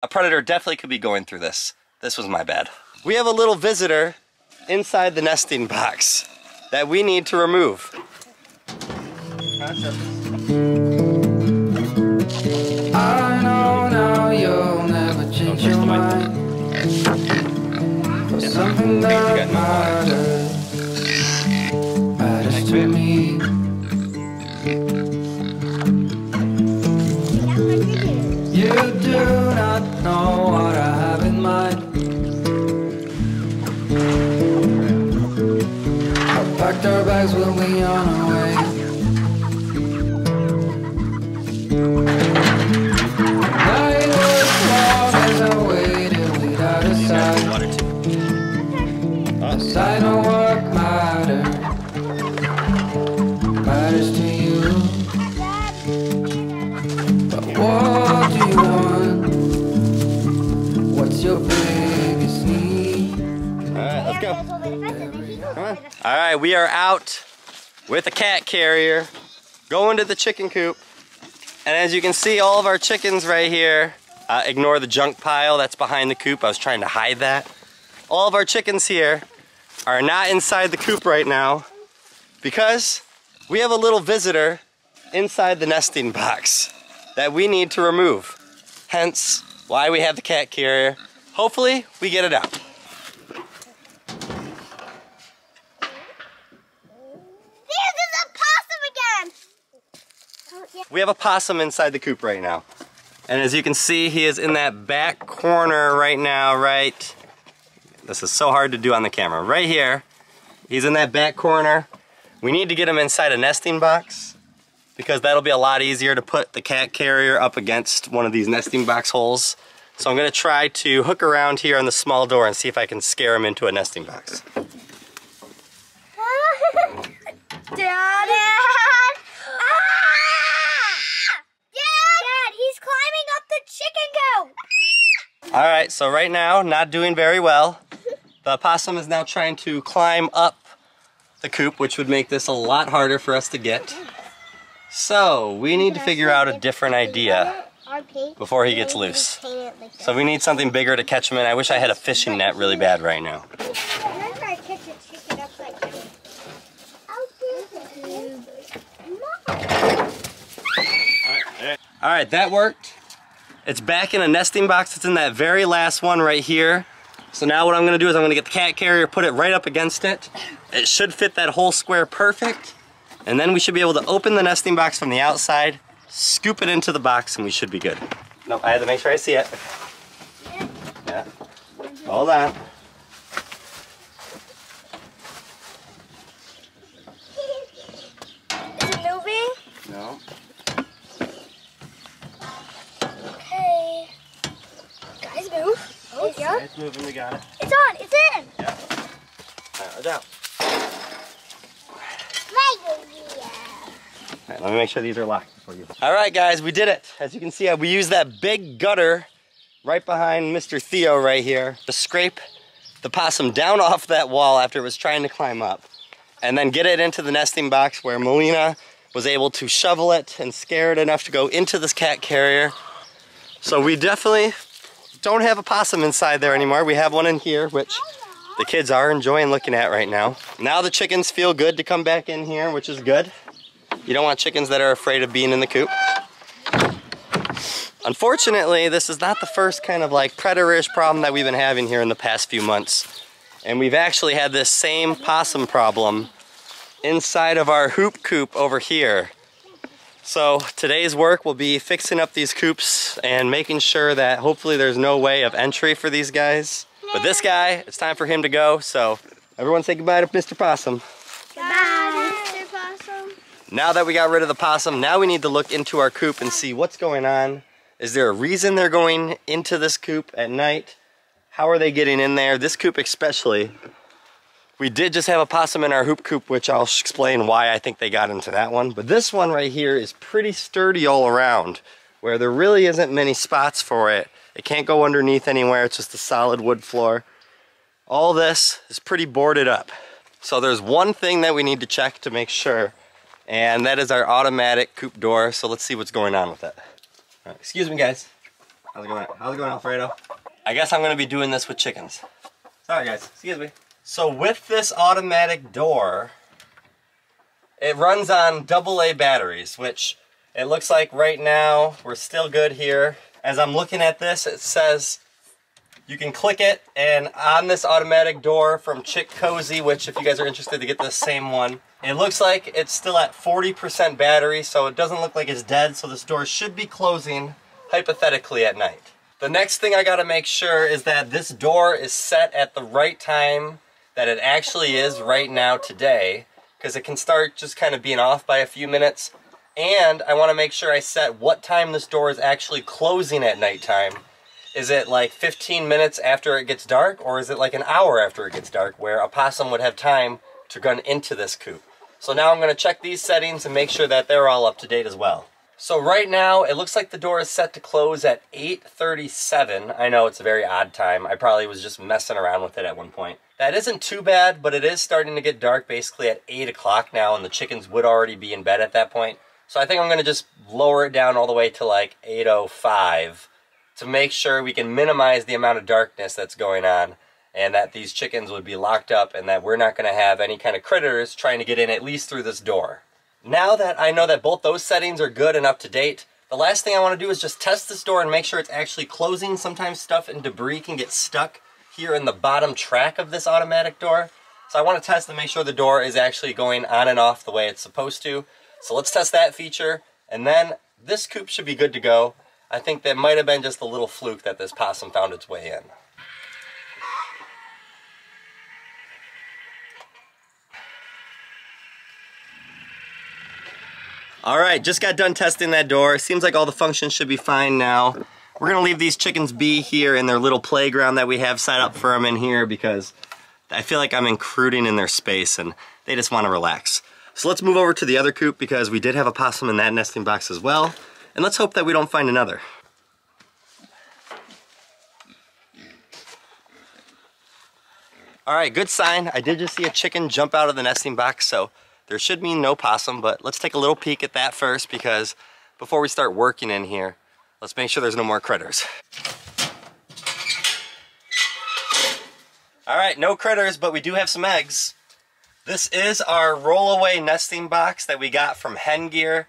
A predator definitely could be going through this. This was my bad. We have a little visitor inside the nesting box that we need to remove. I know now you'll never change your mind for something that matters to me. You do not know what I have in mind. I packed our bags, we'll be on our way. Night was long as I waited without a sign. Cause I know what matters to you. But what do you want? What's your biggest need? Alright, let's go. Come on. Alright, we are out with a cat carrier, going to the chicken coop. And as you can see, all of our chickens right here, ignore the junk pile that's behind the coop. I was trying to hide that. All of our chickens here are not inside the coop right now because we have a little visitor inside the nesting box that we need to remove. Hence, why we have the cat carrier. Hopefully, we get it out. We have a possum inside the coop right now. And as you can see, he is in that back corner right now, right? This is so hard to do on the camera. Right here, he's in that back corner. We need to get him inside a nesting box because that'll be a lot easier to put the cat carrier up against one of these nesting box holes. So I'm gonna try to hook around here on the small door and see if I can scare him into a nesting box. Dad! Alright, so right now, not doing very well. The possum is now trying to climb up the coop, which would make this a lot harder for us to get. So, we need to figure out a different idea before he gets loose. So we need something bigger to catch him in. I wish I had a fishing net really bad right now. Alright, that worked. It's back in a nesting box. It's in that very last one right here. So now what I'm gonna do is I'm gonna get the cat carrier, put it right up against it. It should fit that whole square perfect. And then we should be able to open the nesting box from the outside, scoop it into the box, and we should be good. Nope, I had to make sure I see it. Yeah. Hold on. Is it moving? No. Okay. Guys, move. Oh, yeah. It's moving, we got it. It's on, it's in. Yeah. Alright, watch out. Alright, let me make sure these are locked for you. Alright guys, we did it. As you can see, we used that big gutter right behind Mr. Theo right here to scrape the possum down off that wall after it was trying to climb up. And then get it into the nesting box where Melina was able to shovel it and scare it enough to go into this cat carrier. So we definitely don't have a possum inside there anymore. We have one in here, which the kids are enjoying looking at right now. Now the chickens feel good to come back in here, which is good. You don't want chickens that are afraid of being in the coop. Unfortunately, this is not the first kind of like predator-ish problem that we've been having here in the past few months. And we've actually had this same possum problem inside of our hoop coop over here. So today's work will be fixing up these coops and making sure that hopefully there's no way of entry for these guys. But this guy, it's time for him to go, so everyone say goodbye to Mr. Possum. Goodbye, Mr. Possum. Now that we got rid of the possum, now we need to look into our coop and see what's going on. Is there a reason they're going into this coop at night? How are they getting in there? This coop especially. We did just have a possum in our hoop coop, which I'll explain why I think they got into that one. But this one right here is pretty sturdy all around, where there really isn't many spots for it. It can't go underneath anywhere, it's just a solid wood floor. All this is pretty boarded up. So there's one thing that we need to check to make sure, and that is our automatic coop door. So let's see what's going on with it. Excuse me, guys. How's it going? How's it going, Alfredo? I guess I'm gonna be doing this with chickens. Sorry guys, excuse me. So with this automatic door, it runs on AA batteries, which it looks like right now we're still good here. As I'm looking at this, it says you can click it, and on this automatic door from Chick Cozy, which if you guys are interested to get the same one, it looks like it's still at 40% battery, so it doesn't look like it's dead, so this door should be closing hypothetically at night. The next thing I gotta make sure is that this door is set at the right time that it actually is right now today, because it can start just kind of being off by a few minutes. And I want to make sure I set what time this door is actually closing at nighttime. Is it like 15 minutes after it gets dark, or is it like an hour after it gets dark where a possum would have time to run into this coop? So now I'm going to check these settings and make sure that they're all up to date as well. So right now it looks like the door is set to close at 8:37. I know it's a very odd time. I probably was just messing around with it at one point. That isn't too bad, but it is starting to get dark basically at 8 o'clock now, and the chickens would already be in bed at that point. So I think I'm going to just lower it down all the way to like 8:05 to make sure we can minimize the amount of darkness that's going on, and that these chickens would be locked up and that we're not going to have any kind of critters trying to get in at least through this door. Now that I know that both those settings are good and up to date, the last thing I want to do is just test this door and make sure it's actually closing. Sometimes stuff and debris can get stuck here in the bottom track of this automatic door. So I want to test and make sure the door is actually going on and off the way it's supposed to. So let's test that feature, and then this coop should be good to go. I think that might have been just a little fluke that this possum found its way in. Alright, just got done testing that door. Seems like all the functions should be fine now. We're going to leave these chickens be here in their little playground that we have set up for them in here, because I feel like I'm intruding in their space and they just want to relax. So let's move over to the other coop, because we did have a possum in that nesting box as well. And let's hope that we don't find another. Alright, good sign. I did just see a chicken jump out of the nesting box, so there should be no possum, but let's take a little peek at that first, because before we start working in here, let's make sure there's no more critters. Alright, no critters, but we do have some eggs. This is our Rollaway nesting box that we got from Hengear,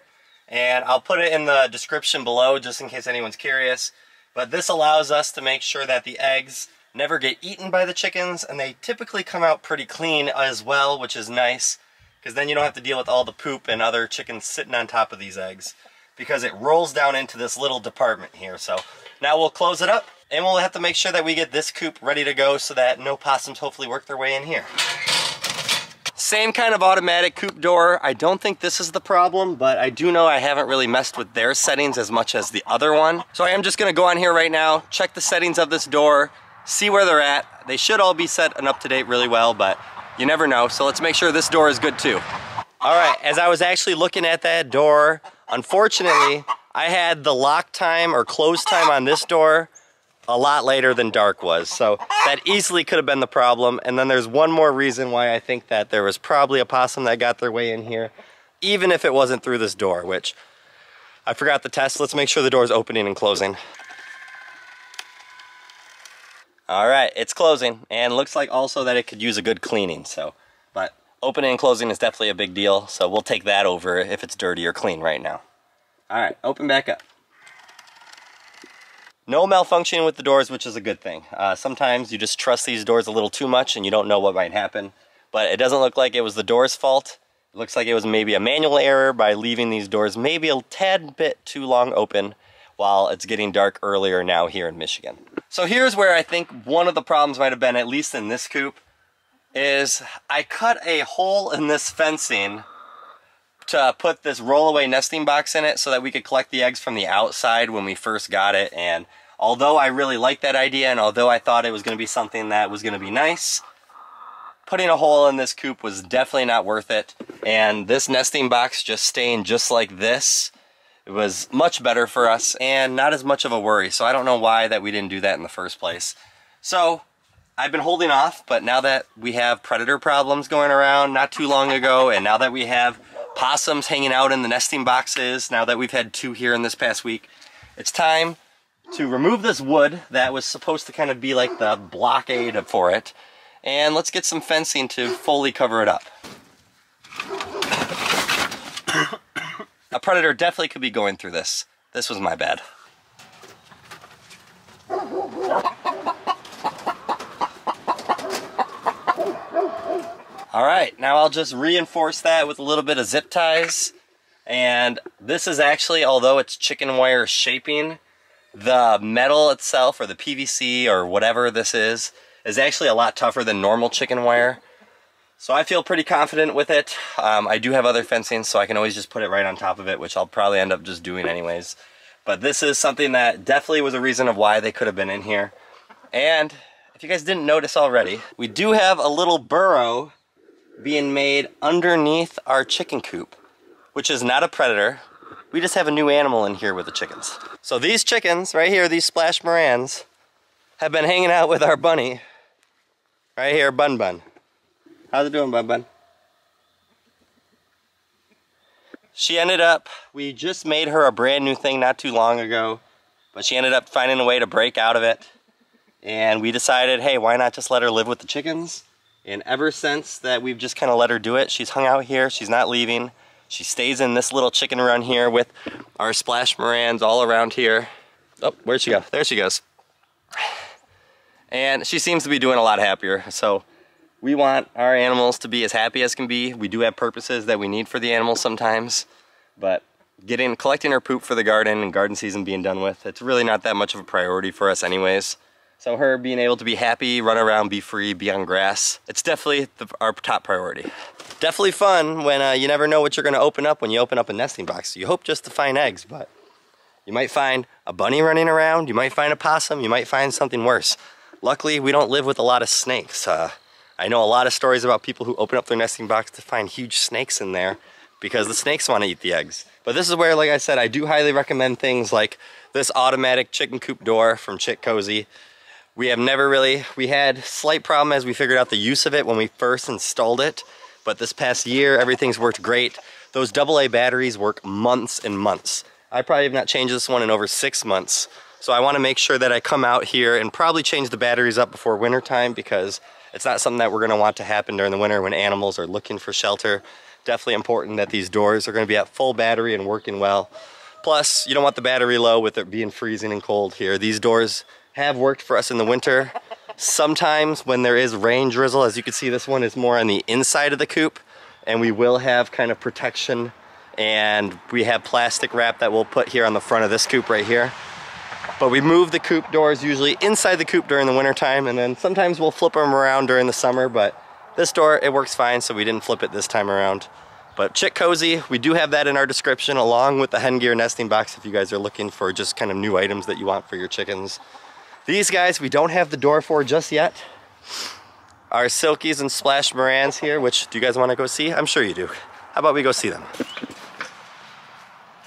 and I'll put it in the description below just in case anyone's curious. But this allows us to make sure that the eggs never get eaten by the chickens, and they typically come out pretty clean as well, which is nice, because then you don't have to deal with all the poop and other chickens sitting on top of these eggs, because it rolls down into this little department here. So now we'll close it up, and we'll have to make sure that we get this coop ready to go so that no possums hopefully work their way in here. Same kind of automatic coop door. I don't think this is the problem, but I do know I haven't really messed with their settings as much as the other one. So I am just gonna go on here right now, check the settings of this door, see where they're at. They should all be set and up to date really well, but you never know. So let's make sure this door is good too. All right, as I was actually looking at that door, unfortunately, I had the lock time or close time on this door a lot later than dark was, so that easily could have been the problem. And then there's one more reason why I think that there was probably a possum that got their way in here, even if it wasn't through this door, which I forgot to test. Let's make sure the door is opening and closing. All right, it's closing, and looks like also that it could use a good cleaning. So, but opening and closing is definitely a big deal, so we'll take that over if it's dirty or clean right now. All right, open back up. No malfunctioning with the doors, which is a good thing. Sometimes you just trust these doors a little too much and you don't know what might happen. But it doesn't look like it was the door's fault. It looks like it was maybe a manual error by leaving these doors maybe a tad bit too long open while it's getting dark earlier now here in Michigan. So here's where I think one of the problems might have been, at least in this coop, is I cut a hole in this fencing to put this rollaway nesting box in it so that we could collect the eggs from the outside when we first got it. And although I really liked that idea, and although I thought it was going to be something that was going to be nice, putting a hole in this coop was definitely not worth it. And this nesting box just staying just like this, it was much better for us and not as much of a worry. So I don't know why that we didn't do that in the first place. So I've been holding off, but now that we have predator problems going around not too long ago, and now that we have possums hanging out in the nesting boxes, now that we've had 2 here in this past week, it's time to remove this wood that was supposed to kind of be like the blockade for it. And let's get some fencing to fully cover it up. A predator definitely could be going through this. This was my bad. All right, now I'll just reinforce that with a little bit of zip ties. And this is actually, although it's chicken wire shaping, the metal itself, or the PVC, or whatever this is actually a lot tougher than normal chicken wire. So I feel pretty confident with it. I do have other fencing, so I can always just put it right on top of it, which I'll probably end up just doing anyways. But this is something that definitely was a reason of why they could have been in here. And if you guys didn't notice already, we do have a little burrow being made underneath our chicken coop, which is not a predator. We just have a new animal in here with the chickens. So these chickens right here, these Splash Morans, have been hanging out with our bunny right here, Bun Bun. How's it doing, Bun Bun? She ended up, we just made her a brand new thing not too long ago, but she ended up finding a way to break out of it. And we decided, hey, why not just let her live with the chickens? And ever since that, we've just kind of let her do it. She's hung out here, she's not leaving. She stays in this little chicken run here with our Splash Morans all around here. Oh, where'd she go? There she goes. And she seems to be doing a lot happier. So we want our animals to be as happy as can be. We do have purposes that we need for the animals sometimes, but collecting her poop for the garden and garden season being done with, it's really not that much of a priority for us anyways. So her being able to be happy, run around, be free, be on grass, it's definitely our top priority. Definitely fun when you never know what you're gonna open up when you open up a nesting box. You hope just to find eggs, but you might find a bunny running around, you might find a possum, you might find something worse. Luckily, we don't live with a lot of snakes. I know a lot of stories about people who open up their nesting box to find huge snakes in there because the snakes want to eat the eggs. But this is where, like I said, I do highly recommend things like this automatic chicken coop door from Chick Cozy. We had slight problem as we figured out the use of it when we first installed it, but this past year, everything's worked great. Those AA batteries work months and months. I probably have not changed this one in over 6 months. So I want to make sure that I come out here and probably change the batteries up before winter time because it's not something that we're going to want to happen during the winter when animals are looking for shelter. Definitely important that these doors are going to be at full battery and working well. Plus, you don't want the battery low with it being freezing and cold here. These doors have worked for us in the winter. Sometimes when there is rain drizzle, as you can see, this one is more on the inside of the coop, and we will have kind of protection, and we have plastic wrap that we'll put here on the front of this coop right here. But we move the coop doors usually inside the coop during the winter time, and then sometimes we'll flip them around during the summer, but this door, it works fine, so we didn't flip it this time around. But Chick Cozy, we do have that in our description along with the Hengear nesting box if you guys are looking for just kind of new items that you want for your chickens. These guys, we don't have the door for just yet. Our Silkies and Splash Morans here, which, do you guys want to go see? I'm sure you do. How about we go see them?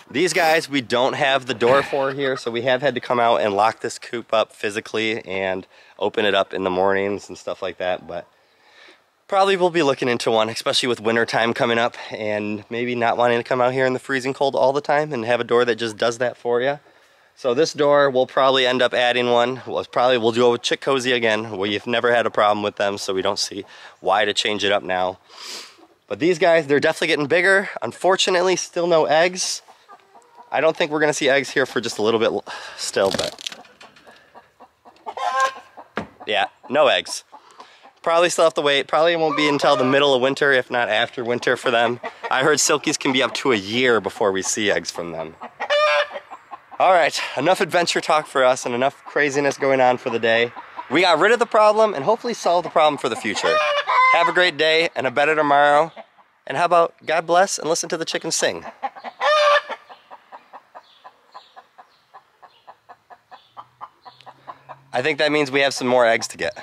These guys, we don't have the door for here, so we have had to come out and lock this coop up physically and open it up in the mornings and stuff like that, but probably we'll be looking into one, especially with winter time coming up and maybe not wanting to come out here in the freezing cold all the time and have a door that just does that for you. So this door, we'll probably end up adding one. We'll do it with Chick Cozy again. We've never had a problem with them, so we don't see why to change it up now. But these guys, they're definitely getting bigger. Unfortunately, still no eggs. I don't think we're gonna see eggs here for just a little bit still, but yeah, no eggs. Probably still have to wait. Probably won't be until the middle of winter, if not after winter for them. I heard Silkies can be up to a year before we see eggs from them. All right, enough adventure talk for us and enough craziness going on for the day. We got rid of the problem and hopefully solve the problem for the future. Have a great day and a better tomorrow. And how about God bless and listen to the chickens sing. I think that means we have some more eggs to get.